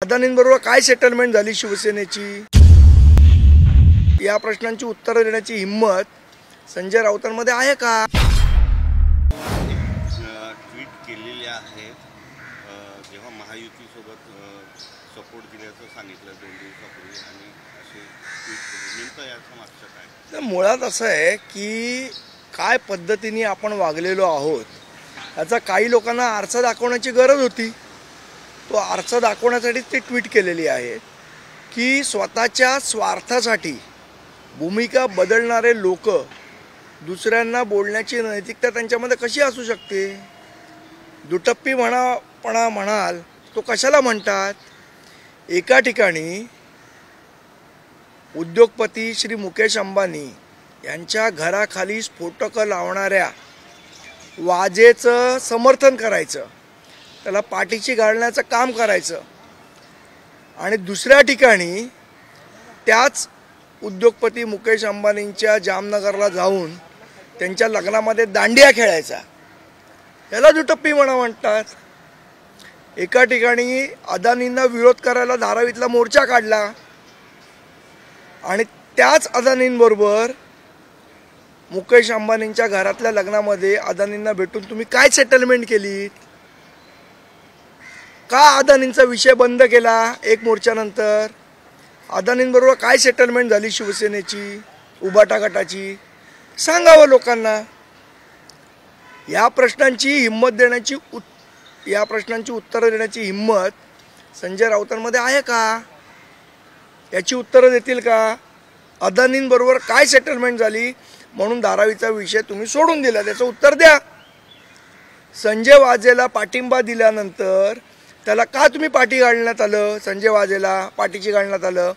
अदानींबरोबर काय सेटलमेंट झाली शिवसेनेची, या प्रश्नांची उत्तरं देण्याची हिम्मत संजय राऊतांमध्ये आहे का? ट्विट केलेले आहेत जेव्हा महायुतीसोबत सपोर्ट दिल्याचं सांगितलं 2 दिवसापूर्वी आणि असे ट्विट केले, नेमकं याचं मागचं काय? तर मुळात असं आहे की काय पद्धतीने आपण वागलेलो आहोत याचा काही लोकांना आरसा दाखवण्याची गरज होती. तो आरसा दाखवण्यासाठी ते ट्विट केलेली आहे की स्वतःच्या स्वार्थासाठी भूमिका बदलणारे लोक दुसऱ्यांना बोलण्याची नैतिकता त्यांच्यामध्ये कशी असू शकते. दुटप्पी म्हणाल तो कशाला म्हणतात. एका ठिकाणी उद्योगपती श्री मुकेश अंबानी यांच्या घराखाली स्फोटकं लावणाऱ्या वाजेचं समर्थन करायचं, त्याला पाठीशी घालण्याचं काम करायचं, आणि दुसऱ्या ठिकाणी त्याच उद्योगपती मुकेश अंबानींच्या जामनगरला जाऊन त्यांच्या लग्नामध्ये दांडिया खेळायचा, याला दुटप्पी म्हणतात. एका ठिकाणी अदानींना विरोध करायला धारावीतला मोर्चा काढला आणि त्याच अदानींबरोबर मुकेश अंबानींच्या घरातल्या लग्नामध्ये अदानींना भेटून तुम्ही काय सेटलमेंट केली? का अदानींचा विषय बंद केला? एक मोर्चानंतर अदानींबरोबर काय सेटलमेंट झाली शिवसेनेची, उबाटा गटाची, सांगावं लोकांना. या प्रश्नांची उत्तरं देण्याची हिम्मत संजय राऊतांमध्ये आहे का? याची उत्तरं देतील का? अदानींबरोबर काय सेटलमेंट झाली म्हणून धारावीचा विषय तुम्ही सोडून दिला, त्याचं उत्तर द्या. संजय वाजेला पाठिंबा दिल्यानंतर त्याला का तुम्ही पाठी घालण्यात आलं, संजय वाजेला पाठीची घालण्यात आलं,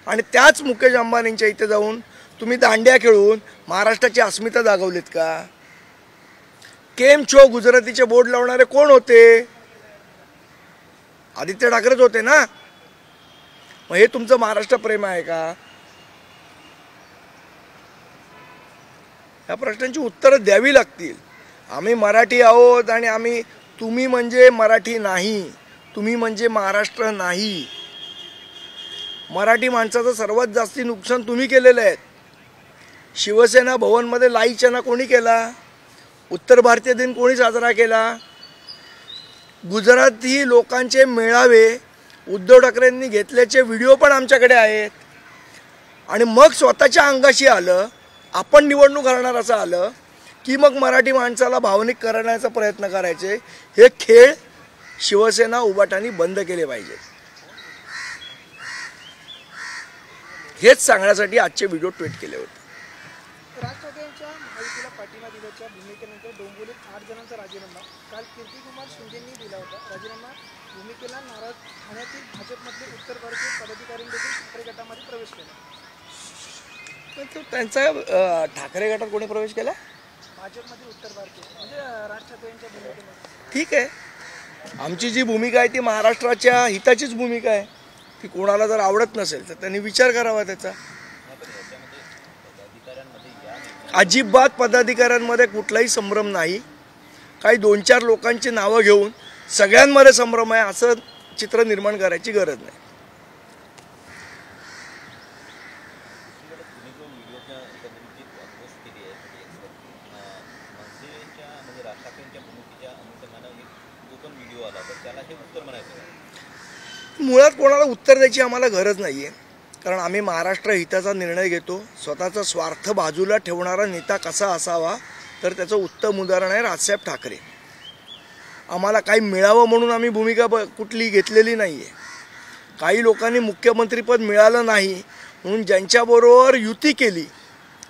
आणि त्याच मुकेश अंबानींच्या इथे जाऊन तुम्ही दांड्या खेळून महाराष्ट्राची अस्मिता जागवलीत का? केम छो गुजरातीचे बोर्ड लावणारे कोण होते? आदित्य ठाकरेच होते ना. मग हे तुमचं महाराष्ट्र प्रेम आहे का? या प्रश्नांची उत्तरं द्यावी लागतील. आम्ही मराठी आहोत आणि तुम्ही म्हणजे मराठी नाही, तुम्ही म्हणजे महाराष्ट्र नाही. मराठी माणसाचं सर्वात जास्ती नुकसान तुम्ही केलेलं आहे. शिवसेना भवनमध्ये लाईचना कोणी केला? उत्तर भारतीय दिन कोणी साजरा केला? गुजराती लोकांचे मेळावे उद्धव ठाकरेंनी घेतल्याचे व्हिडिओ पण आमच्याकडे आहेत. आणि मग स्वतःच्या अंगाशी आलं, आपण निवडणूक हरणार असं आलं की मग मराठी माणसाला भावनिक करण्याचा प्रयत्न करायचे. हे खेळ शिवसेना उबाटांनी बंद केले पाहिजे. हेच सांगण्यासाठी आजचे व्हिडिओ ट्विट केले होते. राज ठाकरे यांच्या महायुतीला पाठिंबा दिल्याच्या भूमिकेनंतर डोंबिवलीत 8 जणांचा राजीनामा काल कीर्तिकुमार शिंदेंनी दिला होता. राजीनामा भूमिकेला नाराज ठाण्यातील भाजपमधले उत्तर भारतीय पदाधिकाऱ्यांनी देखील ठाकरे गटामध्ये प्रवेश केला. त्यांचा ठाकरे गटात कोणी प्रवेश केला? भाजपमध्ये उत्तर भारतीय म्हणजे राज ठाकरे यांच्या भूमिकेमध्ये. ठीक आहे, आमची जी भूमिका आहे ती महाराष्ट्राच्या हिताचीच भूमिका आहे. ती कोणाला जर आवडत नसेल तर त्यांनी विचार करावा त्याचा. अजिबात पदाधिकाऱ्यांमध्ये कुठलाही संभ्रम नाही. काही 2-4 लोकांची नावं घेऊन सगळ्यांमध्ये संभ्रम आहे असं चित्र निर्माण करायची गरज नाही. मुळात कोणाला उत्तर द्यायची आम्हाला गरज नाही आहे, कारण आम्ही महाराष्ट्र हिताचा निर्णय घेतो. स्वतःचा स्वार्थ बाजूला ठेवणारा नेता कसा असावा तर त्याचं उत्तम उदाहरण आहे राजसाहेब ठाकरे. आम्हाला काही मिळावं म्हणून आम्ही भूमिका कुठली घेतलेली नाही आहे. काही लोकांनी मुख्यमंत्रीपद मिळालं नाही म्हणून ज्यांच्याबरोबर युती केली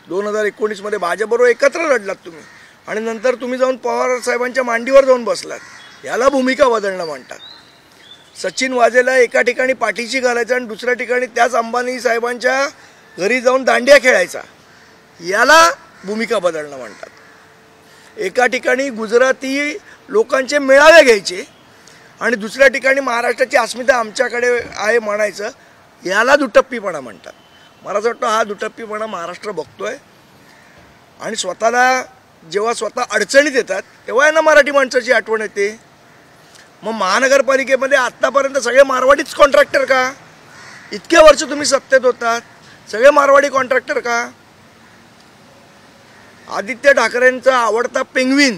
2019मध्ये भाजपबरोबर एकत्र लढलात तुम्ही, आणि नंतर तुम्ही जाऊन पवार साहेबांच्या मांडीवर जाऊन बसलात, याला भूमिका बदलणं म्हणतात. सचिन वाजेला एका ठिकाणी पाठीशी घालायचा आणि दुसऱ्या ठिकाणी त्याच अंबानी साहेबांच्या घरी जाऊन दांडिया खेळायचा, याला भूमिका बदलणं म्हणतात. एका ठिकाणी गुजराती लोकांचे मेळावे घ्यायचे आणि दुसऱ्या ठिकाणी महाराष्ट्राची अस्मिता आमच्याकडे आहे म्हणायचं, याला दुटप्पीपणा म्हणतात. मला असं वाटतं हा दुटप्पीपणा महाराष्ट्र बघतोय. आणि स्वतः अडचणीत येतात तेव्हा यांना मराठी माणसाची आठवण येते. मग महानगरपालिकेमध्ये आत्तापर्यंत सगळे मारवाडीच कॉन्ट्रॅक्टर का? इतके वर्ष तुम्ही सत्तेत होतात, सगळे मारवाडी कॉन्ट्रॅक्टर का? आदित्य ठाकरेंचा आवडता पेंग्विन,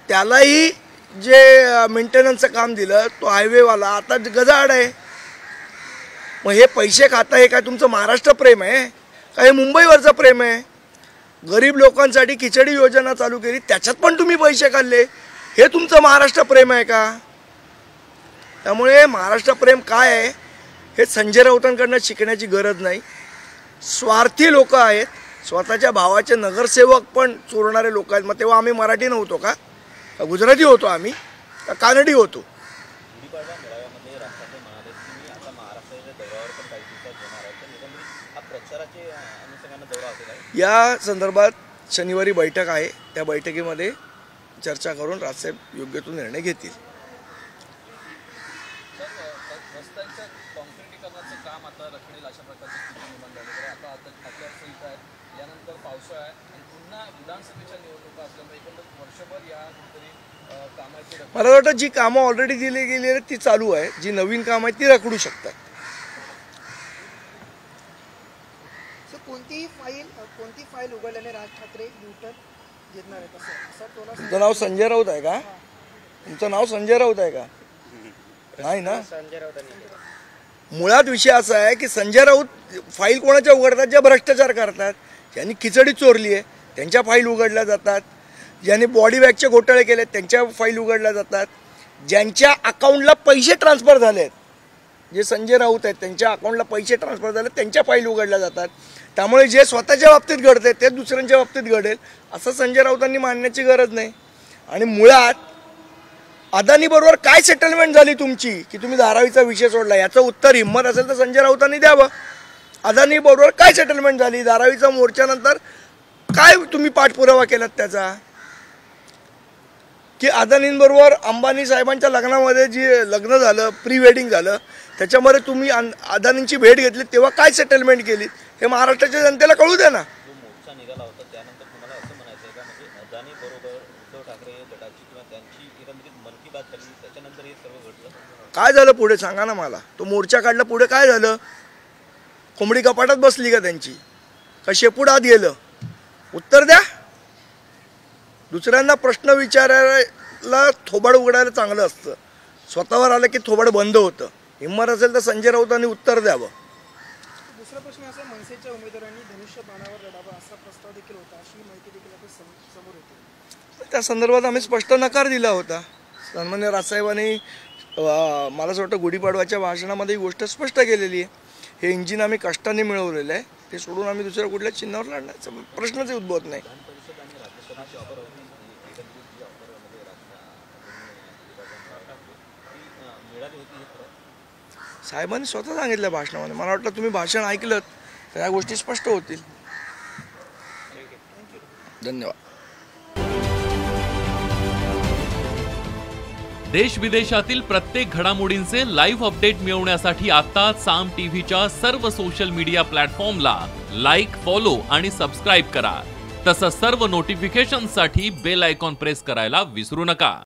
त्यालाही जे मेंटेनन्सचं काम दिलं तो हायवेवाला आता गजाआड आहे. मग हे पैसे खाता हे काय तुमचं महाराष्ट्र प्रेम आहे का हे मुंबईवरचं प्रेम आहे? गरीब लोकांसाठी खिचडी योजना चालू केली, त्याच्यात पण तुम्ही पैसे काढले, हे तुमचं महाराष्ट्र प्रेम आहे का? त्यामुळे महाराष्ट्र प्रेम काय आहे हे संजय राऊतांकडनं शिकण्याची गरज नाही. स्वार्थी लोक आहेत, स्वतःच्या भावाचे नगरसेवक पण चोरणारे लोक आहेत. मग तेव्हा आम्ही मराठी नव्हतो का? गुजराती होतो आम्ही का कानडी होतो? या संदर्भात शनिवारी बैठक आहे, त्या बैठकीमध्ये चर्चा करून राजसाहेब योग्य तो निर्णय घेतील. काम आता रखडेल अशा प्रकारची स्थिती निर्माण झाली. तर आता आचारसंहिता आहे, यानंतर पावसाळा आहे आणि पुन्हा विधानसभेच्या निवडणुका असल्यामुळे एकंदर वर्षभर या कुठेतरी कामाची मला वाटतं जी कामं ऑलरेडी दिली गेली आहेत ती चालू आहे, जी नवीन कामं आहेत ती रखडू शकतात. कोणती फाईल उघडल्याने राज ठाकरे युटर्न घेणार आहेत असं तोला? तुमचं नाव संजय राऊत आहे का? तुमचं नाव संजय राऊत आहे का? नाही ना. संजय राऊत. मुळात विषय असा आहे की संजय राऊत फाईल कोणाच्या उघडतात? ज्या भ्रष्टाचार करतात, ज्यांनी खिचडी चोरली आहे त्यांच्या फाईल उघडल्या जातात, ज्यांनी बॉडी बॅगचे घोटाळे केले त्यांच्या फाईल उघडल्या जातात, ज्यांच्या अकाउंटला पैसे ट्रान्सफर झाले आहेत, जे संजय राऊत आहेत त्यांच्या अकाउंटला पैसे ट्रान्सफर झाले त्यांच्या फाईल उघडल्या जातात. त्यामुळे जे स्वतःच्या बाबतीत घडते ते दुसऱ्यांच्या बाबतीत घडेल असं संजय राऊतांनी मानण्याची गरज नाही. आणि मुळात अदानीबरोबर काय सेटलमेंट झाली तुमची की तुम्ही धारावीचा विषय सोडला? याचं उत्तर हिंमत असेल तर संजय राऊतांनी द्यावं. अदानीबरोबर काय सेटलमेंट झाली? धारावीचा मोर्चानंतर काय तुम्ही पाठपुरावा केलात त्याचा? की अदानींबरोबर अंबानी साहेबांच्या लग्नामध्ये जे लग्न झालं, प्री वेडिंग झालं, त्याच्यामध्ये तुम्ही अदानींची भेट घेतली तेव्हा काय सेटलमेंट केली हे महाराष्ट्राच्या जनतेला कळू द्या ना. मोर्चा निघाला होता त्यानंतर तुम्हाला असं म्हणायचं आहे का म्हणजे अदानी बरोबर उद्धव ठाकरे गटाची किंवा त्यांची एकंदरीत मन की बात झाली त्याच्यानंतर हे सर्व घडलं? काय झालं पुढे सांगा ना मला. तो मोर्चा काढला, पुढे काय झालं? कोंबडी कपाटात बसली का त्यांची? का शेपूट आत गेलं? उत्तर द्या. दुसऱ्यांना प्रश्न विचारायला थोबाड उघडायला चांगलं असतं, स्वतःवर आलं की थोबाड बंद होतं. हिंमत असेल तर संजय राऊतांनी उत्तर द्यावं. दुसरा प्रश्न असा, मनसेच्या उमेदवारांनी धनुष्य बाणावर लढावा असा प्रस्ताव देखील होता, अशी माहिती देखील आता समोर होती. त्या संदर्भात आम्ही स्पष्ट नकार दिला होता. सन्मान्य राजसाहेबांनी मला असं वाटतं गुढीपाडवाच्या भाषणामध्ये ही गोष्ट स्पष्ट केलेली आहे. हे इंजिन आम्ही कष्टाने मिळवलेलं आहे, ते सोडून आम्ही दुसऱ्या कुठल्या चिन्हावर लढण्याचा प्रश्नच उद्भवत नाही. साहेबांनी स्वतः सांगितलं भाषणामध्ये. मला वाटतं तुम्ही भाषण ऐकलं तर या गोष्टी स्पष्ट होतील. धन्यवाद. देश विदेशातील प्रत्येक घडामोडींचे लाईव्ह अपडेट मिळवण्यासाठी आता साम टीव्हीच्या सर्व सोशल मीडिया प्लॅटफॉर्मला लाईक, फॉलो आणि सबस्क्राईब करा. तसंच सर्व नोटिफिकेशनसाठी बेल आयकॉन प्रेस करायला विसरू नका.